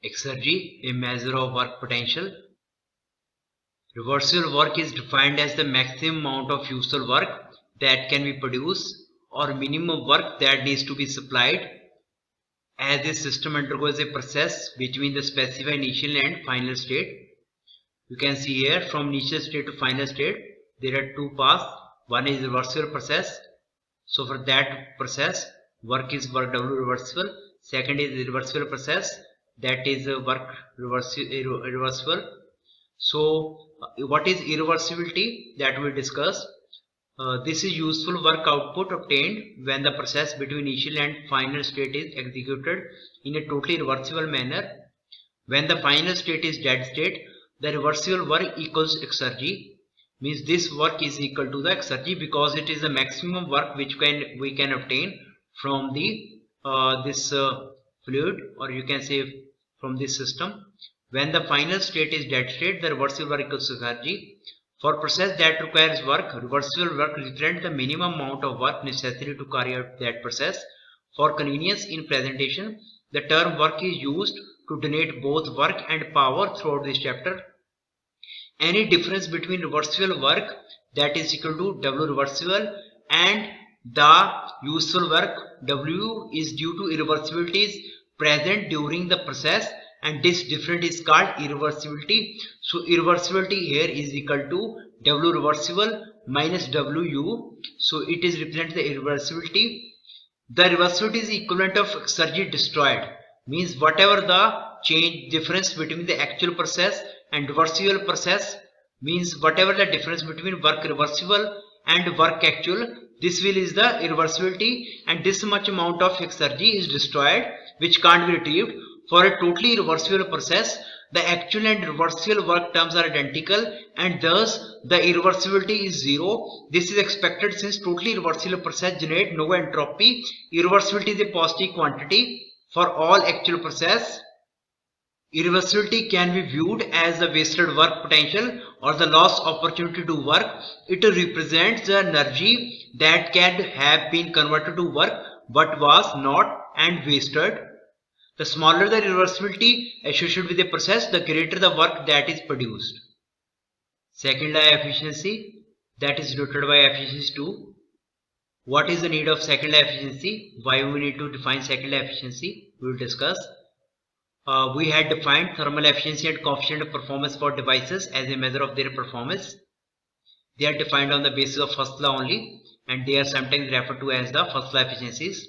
Exergy, a measure of work potential. Reversible work is defined as the maximum amount of useful work that can be produced or minimum work that needs to be supplied as a system undergoes a process between the specified initial and final state. You can see here from initial state to final state there are two paths. One is reversible process. So for that process work is work W reversible. Second is irreversible process, that is work reversible. So what is irreversibility, that we discuss. This is useful work output obtained when the process between initial and final state is executed in a totally reversible manner. When the final state is dead state, the reversible work equals exergy. Means this work is equal to the exergy because it is the maximum work which we can obtain from the this fluid, or you can say from this system. When the final state is dead state, the reversible work equals exergy. For process that requires work, reversible work represents the minimum amount of work necessary to carry out that process. For convenience in presentation, the term work is used to denote both work and power throughout this chapter. Any difference between reversible work, that is equal to W reversible, and the useful work W is due to irreversibilities present during the process, and this difference is called irreversibility. So irreversibility here is equal to W reversible minus WU. So it is represent the irreversibility. The reversibility is equivalent of exergy destroyed. Means whatever the change difference between the actual process and reversible process, means whatever the difference between work reversible and work actual, this will is the irreversibility, and this much amount of exergy is destroyed which can't be retrieved. For a totally reversible process, the actual and reversible work terms are identical, and thus the irreversibility is zero. This is expected since totally reversible process generate no entropy. Irreversibility is a positive quantity for all actual process. Irreversibility can be viewed as the wasted work potential or the lost opportunity to work. It represents the energy that can have been converted to work but was not and wasted. The smaller the reversibility associated with a process, the greater the work that is produced. Second law efficiency, that is denoted by efficiency 2. What is the need of second law efficiency? Why we need to define second law efficiency? We will discuss. We had defined thermal efficiency and coefficient of performance for devices as a measure of their performance. They are defined on the basis of first law only, and they are sometimes referred to as the first law efficiencies.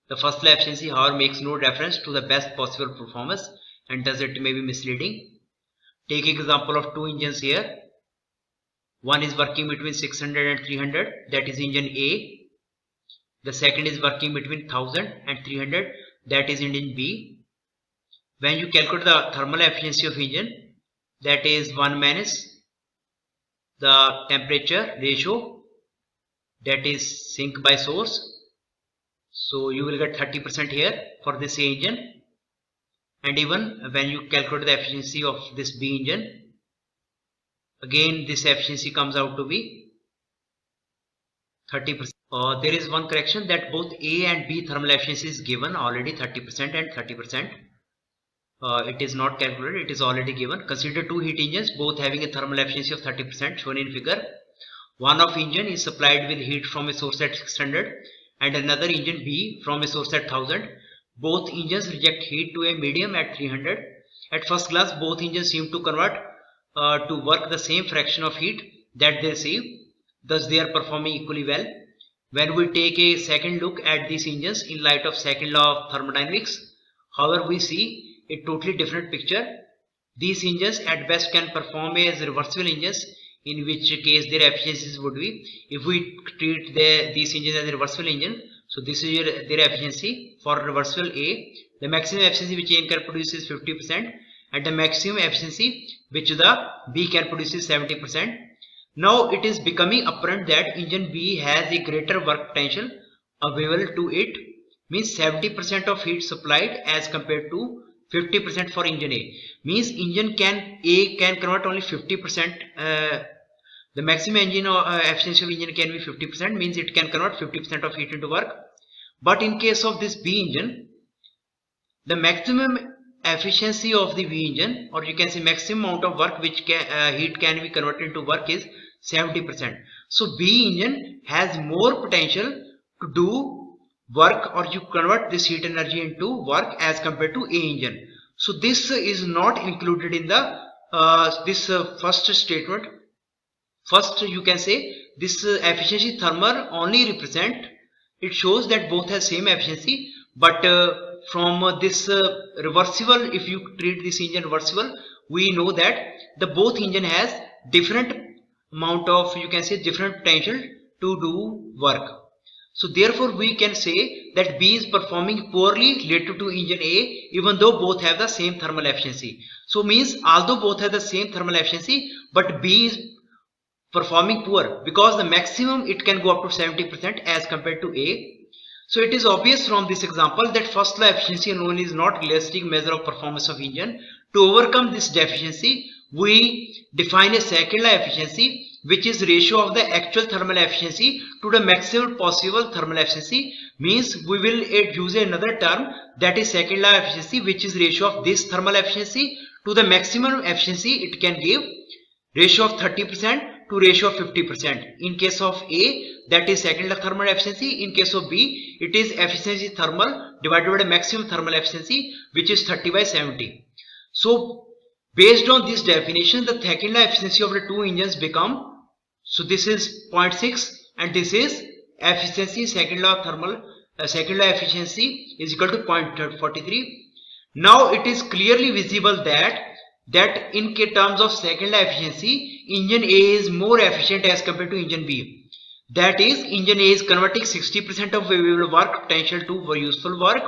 The first law efficiency, however, makes no reference to the best possible performance, and thus it may be misleading. Take example of two engines here. One is working between 600 and 300, that is engine A. The second is working between 1000 and 300, that is engine B. When you calculate the thermal efficiency of engine, that is 1 minus the temperature ratio, that is sink by source. So you will get 30% here for this A engine. And even when you calculate the efficiency of this B engine, again this efficiency comes out to be 30%. There is one correction, that both A and B thermal efficiency is given already, 30% and 30%. It is not calculated, it is already given. Consider two heat engines both having a thermal efficiency of 30% shown in figure. One of engine is supplied with heat from a source at 600 and another engine B from a source at 1000. Both engines reject heat to a medium at 300. At first glance both engines seem to convert to work the same fraction of heat that they receive, thus they are performing equally well. When we take a second look at these engines in light of second law of thermodynamics, however, we see a totally different picture. These engines at best can perform as reversible engines, in which case their efficiencies would be, if we treat these engines as a reversible engine, so this is their efficiency. For reversible A, the maximum efficiency which A can produce is 50%, and the maximum efficiency which the B can produce is 70%. Now it is becoming apparent that engine B has a greater work potential available to it, means 70% of heat supplied as compared to 50% for engine A. Means engine A can convert only 50%. The maximum engine efficiency of engine can be 50%, means it can convert 50% of heat into work. But in case of this B engine, the maximum efficiency of the V engine, or you can say maximum amount of work which heat can be converted into work, is 70%. So B engine has more potential to do work, or you convert this heat energy into work as compared to A engine. So this is not included in the first statement. First, you can say this efficiency thermal only represent, it shows that both have same efficiency, but from this reversible, if you treat this engine reversible, we know that the both engine has different amount of, you can say, different potential to do work. So therefore we can say that B is performing poorly related to engine A, even though both have the same thermal efficiency. So means although both have the same thermal efficiency, but B is performing poor because the maximum it can go up to 70% as compared to A. So it is obvious from this example that first law efficiency alone is not realistic measure of performance of engine. To overcome this deficiency, we define a second law efficiency, which is ratio of the actual thermal efficiency to the maximum possible thermal efficiency. Means we will use another term, that is second law efficiency, which is ratio of this thermal efficiency to the maximum efficiency it can give, ratio of 30% to ratio of 50%. In case of A, that is second law thermal efficiency. In case of B, it is efficiency thermal divided by the maximum thermal efficiency, which is 30/70. So based on this definition, the second law efficiency of the two engines become, so this is 0.6 and this is efficiency, second law thermal, second law efficiency is equal to 0.43. Now it is clearly visible that in terms of second law efficiency, engine A is more efficient as compared to engine B. That is, engine A is converting 60% of available work potential to useful work,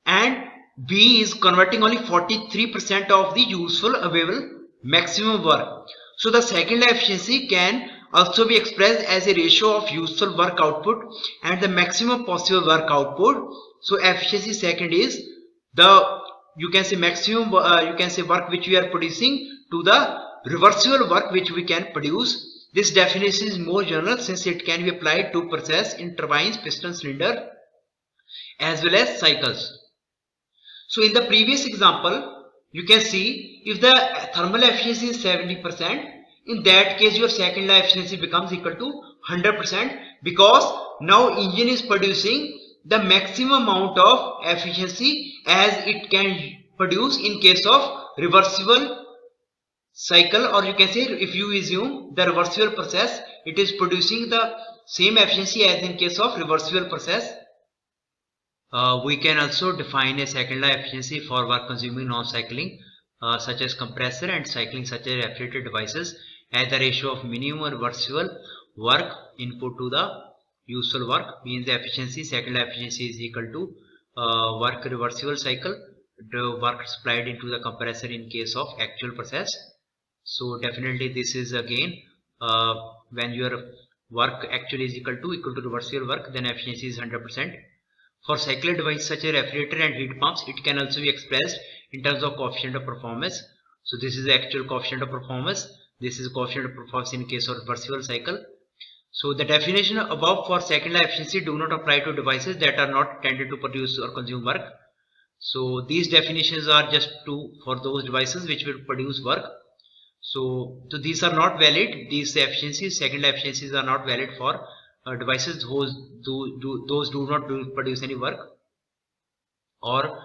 and B is converting only 43% of the useful available maximum work. So the second law efficiency can also be expressed as a ratio of useful work output and the maximum possible work output. So efficiency second is the, you can say, maximum you can say work which we are producing to the reversible work which we can produce. This definition is more general since it can be applied to process in turbines, piston, cylinder as well as cycles. So in the previous example, you can see if the thermal efficiency is 70%, in that case your second law efficiency becomes equal to 100%, because now engine is producing the maximum amount of efficiency as it can produce in case of reversible cycle, or you can say if you assume the reversible process, it is producing the same efficiency as in case of reversible process. We can also define a second law efficiency for work consuming non-cycling such as compressor and cycling such as refrigerator devices as the ratio of minimum reversible work input to the useful work. Means the efficiency, second law efficiency is equal to work reversible cycle, the work supplied into the compressor in case of actual process. So definitely this is again when your work actually is equal to reversible work, then efficiency is 100%. For cyclic devices such as refrigerator and heat pumps, it can also be expressed in terms of coefficient of performance. So this is the actual coefficient of performance. This is coefficient of performance in case of reversible cycle. So the definition above for second law efficiency do not apply to devices that are not intended to produce or consume work. So these definitions are just for those devices which will produce work. So these are not valid. These efficiencies, second law efficiencies, are not valid for devices those do not produce any work or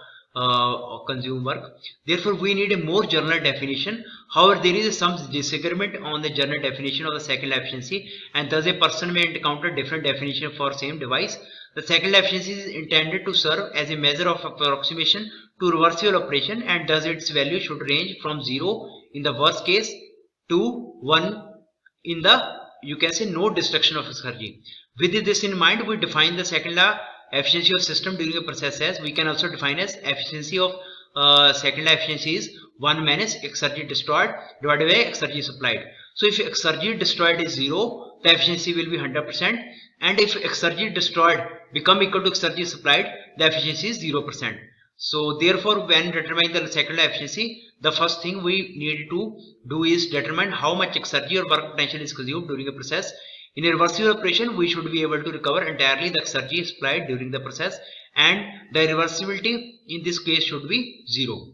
consume work. Therefore we need a more general definition. However, there is some disagreement on the general definition of the second law efficiency, and thus a person may encounter different definition for same device. The second law efficiency is intended to serve as a measure of approximation to reversible operation, and thus its value should range from 0 in the worst case to 1 in the, you can say, no destruction of energy. With this in mind, we define the second law efficiency of system during a process as, we can also define as efficiency of second law efficiency is 1 minus exergy destroyed divided by exergy supplied. So if exergy destroyed is 0, the efficiency will be 100%, and if exergy destroyed become equal to exergy supplied, the efficiency is 0%. So therefore when determining the second law efficiency, the first thing we need to do is determine how much exergy or work potential is consumed during a process. In a reversible operation, we should be able to recover entirely the exergy supplied during the process, and the reversibility in this case should be 0.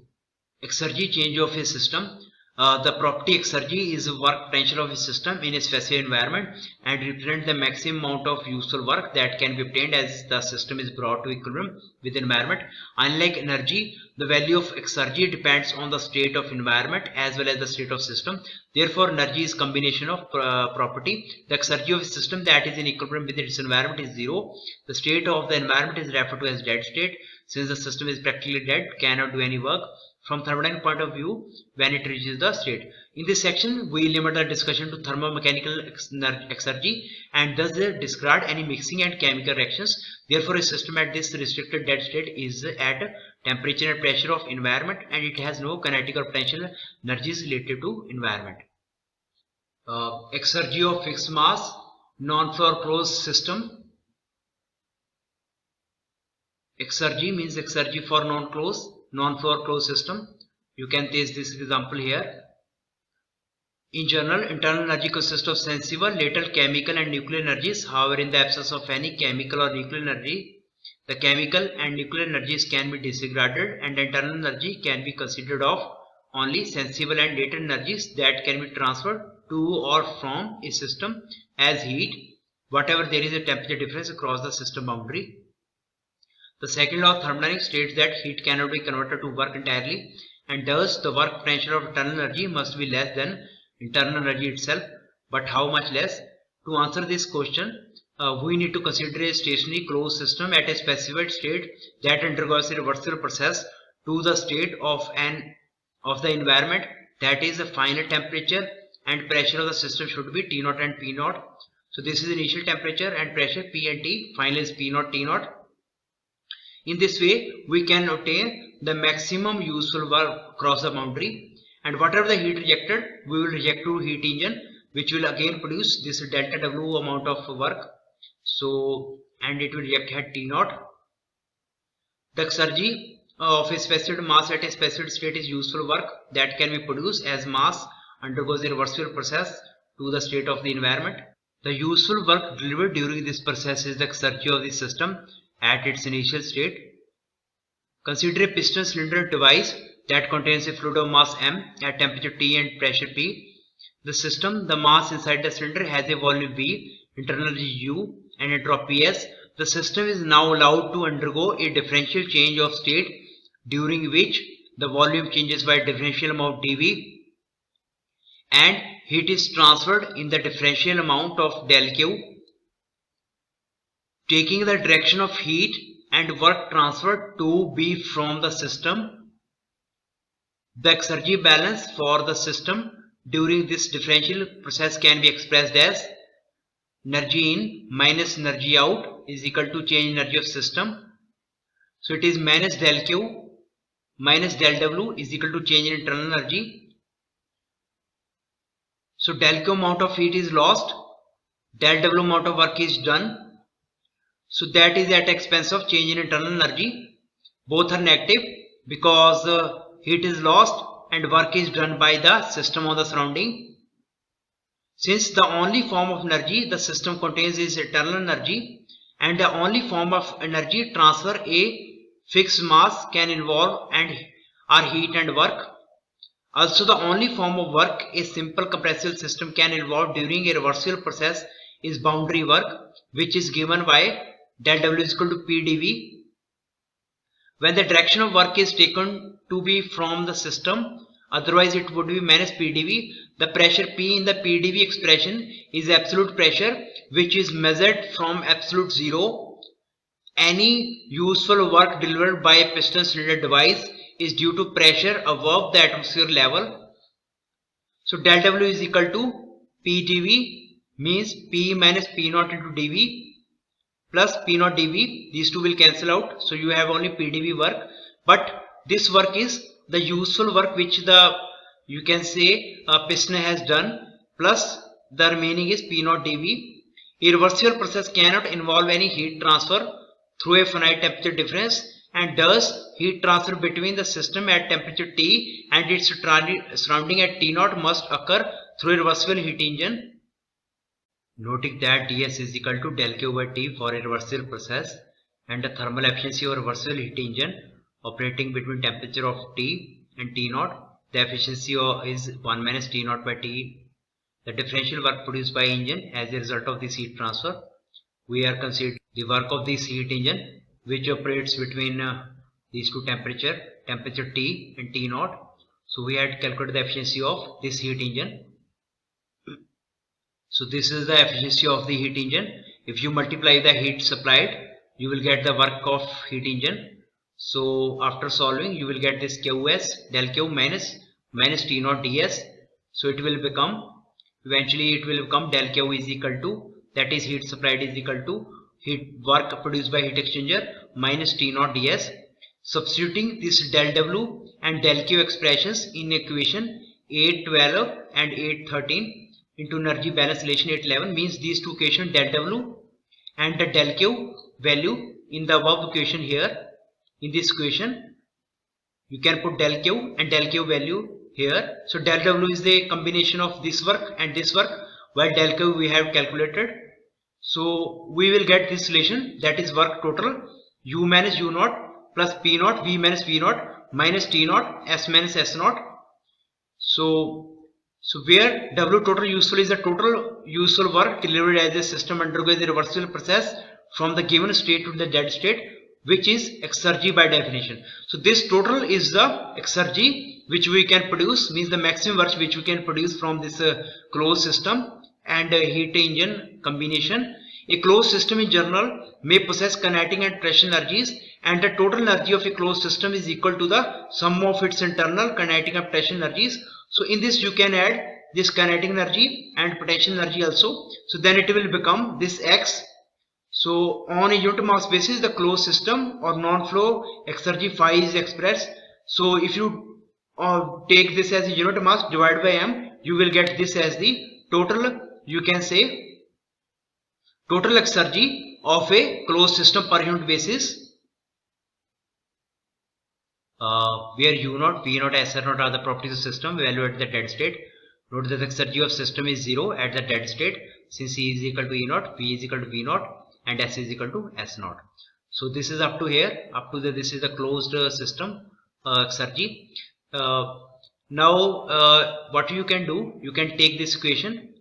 Exergy change of a system. The property exergy is the work potential of a system in a specific environment and represent the maximum amount of useful work that can be obtained as the system is brought to equilibrium with the environment. Unlike energy, the value of exergy depends on the state of environment as well as the state of system. Therefore, energy is combination of property. The exergy of a system that is in equilibrium with its environment is zero. The state of the environment is referred to as dead state. Since the system is practically dead, cannot do any work from thermodynamic point of view when it reaches the state. In this section, we limit the discussion to thermomechanical exergy and thus discard any mixing and chemical reactions. Therefore, a system at this restricted dead state is at temperature and pressure of environment and it has no kinetic or potential energies related to environment. Exergy of fixed mass, non-flow closed system. Exergy means exergy for non-flow closed system. You can take this example here. In general, internal energy consists of sensible, latent, chemical and nuclear energies. However, in the absence of any chemical or nuclear energy, the chemical and nuclear energies can be disregarded and internal energy can be considered of only sensible and latent energies that can be transferred to or from a system as heat, whatever there is a temperature difference across the system boundary. The second law of thermodynamics states that heat cannot be converted to work entirely and thus the work potential of internal energy must be less than internal energy itself. But how much less? To answer this question, we need to consider a stationary closed system at a specified state that undergoes a reversal process to the state of the environment, that is the final temperature and pressure of the system should be T0 and P0. So this is initial temperature and pressure P and T, final is P0 T0. In this way, we can obtain the maximum useful work across the boundary, and whatever the heat rejected, we will reject to heat engine, which will again produce this delta W amount of work. So, and it will reject at T0. The exergy of a specified mass at a specified state is useful work that can be produced as mass undergoes a reversible process to the state of the environment. The useful work delivered during this process is the exergy of the system at its initial state. Consider a piston cylinder device that contains a fluid of mass m at temperature T and pressure P. The system, the mass inside the cylinder has a volume V, internal energy U and entropy S. The system is now allowed to undergo a differential change of state during which the volume changes by differential amount dV and heat is transferred in the differential amount of del Q. Taking the direction of heat and work transferred to be from the system, the exergy balance for the system during this differential process can be expressed as energy in minus energy out is equal to change energy of system. So it is minus del Q minus del W is equal to change in internal energy. So del Q amount of heat is lost, del W amount of work is done. So that is at expense of change in internal energy. Both are negative because heat is lost and work is done by the system on the surrounding. Since the only form of energy the system contains is internal energy and the only form of energy transfer a fixed mass can involve and are heat and work. Also the only form of work a simple compressible system can involve during a reversible process is boundary work, which is given by del W is equal to P dV. When the direction of work is taken to be from the system, otherwise it would be minus P dV. The pressure P in the P dV expression is absolute pressure which is measured from absolute zero. Any useful work delivered by a piston cylinder device is due to pressure above the atmosphere level. So del W is equal to P dV means P minus P0 into dV plus P0 dV. These two will cancel out, so you have only P dV work, but this work is the useful work which the you can say piston has done plus the remaining is P0 dV. A reversible process cannot involve any heat transfer through a finite temperature difference and thus heat transfer between the system at temperature T and its surrounding at T0 must occur through a reversible heat engine. Noting that ds is equal to del Q by T for a reversible process and the thermal efficiency of reversible heat engine operating between temperature of T and T naught. The efficiency is 1 minus T naught by T. The differential work produced by engine as a result of this heat transfer. We are considering the work of this heat engine which operates between these two temperature T and T naught. So we had calculated the efficiency of this heat engine. So this is the efficiency of the heat engine. If you multiply the heat supplied, you will get the work of heat engine. So after solving, you will get this QS del Q minus T naught ds. So it will become, eventually it will become del Q is equal to, that is heat supplied is equal to heat work produced by heat exchanger minus T naught ds. Substituting this del W and del Q expressions in equation 812 and 813 into energy balance relation 811 means these two equations del W and the del Q value in the above equation here. In this equation you can put del Q and del Q value here. So del W is the combination of this work and this work, while del Q we have calculated. So we will get this relation, that is work total U minus U naught plus P naught V minus V naught minus T naught S minus S naught. So where W total useful is the total useful work delivered as a system undergoes a reversible process from the given state to the dead state, which is exergy by definition. So this total is the exergy which we can produce, means the maximum work which we can produce from this closed system and heat engine combination. A closed system in general may possess kinetic and potential energies, and the total energy of a closed system is equal to the sum of its internal kinetic and potential energies. So in this you can add this kinetic energy and potential energy also. So then it will become this X. So on a unit mass basis, the closed system or non-flow exergy phi is expressed. So if you take this as a unit mass divided by m, you will get this as the total, you can say total exergy of a closed system per unit basis, where U naught, V naught, S naught are the properties of system evaluated at the dead state. Note that the exergy of system is 0 at the dead state, since E is equal to E naught, V is equal to V naught and S is equal to S naught. So this is up to here, up to this is the closed system exergy. Now what you can do, you can take this equation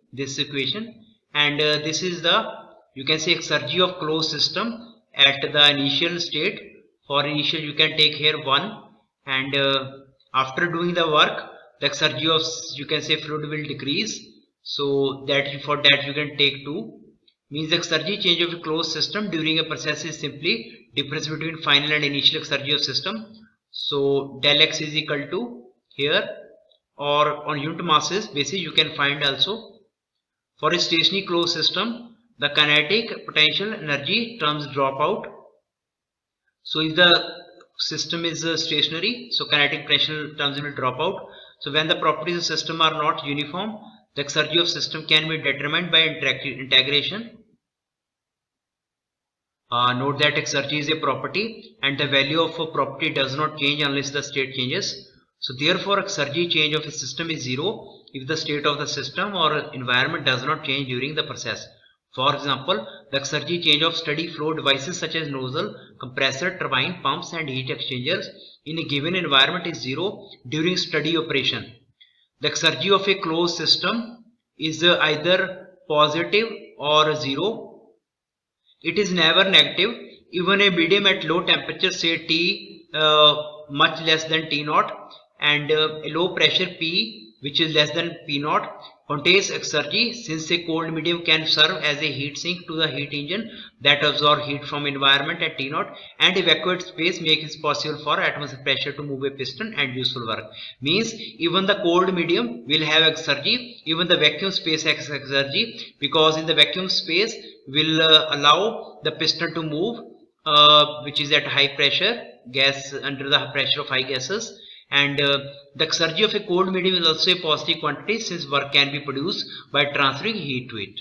and this is the, you can say, exergy of closed system at the initial state. For initial you can take here 1, and after doing the work the exergy of, you can say, fluid will decrease. So that for that you can take 2, means the exergy change of a closed system during a process is simply difference between final and initial exergy of system. So del X is equal to here, or on unit masses basis you can find also. For a stationary closed system, the kinetic potential energy terms drop out. So if the system is stationary, so kinetic potential terms will drop out. So when the properties of system are not uniform, the exergy of system can be determined by integration. Note that exergy is a property and the value of a property does not change unless the state changes. So therefore exergy change of a system is 0 if the state of the system or environment does not change during the process. For example, the exergy change of steady flow devices such as nozzle, compressor, turbine, pumps and heat exchangers in a given environment is 0 during steady operation. The exergy of a closed system is either positive or 0. It is never negative. Even a medium at low temperature, say T much less than T naught, and a low pressure P which is less than P naught contains exergy, since a cold medium can serve as a heat sink to the heat engine that absorbs heat from environment at T naught, and evacuate space makes it possible for atmospheric pressure to move a piston and useful work. Means even the cold medium will have exergy, even the vacuum space has exergy, because in the vacuum space will allow the piston to move, which is at high pressure, gas under the pressure of high gases. And the exergy of a cold medium is also a positive quantity, since work can be produced by transferring heat to it.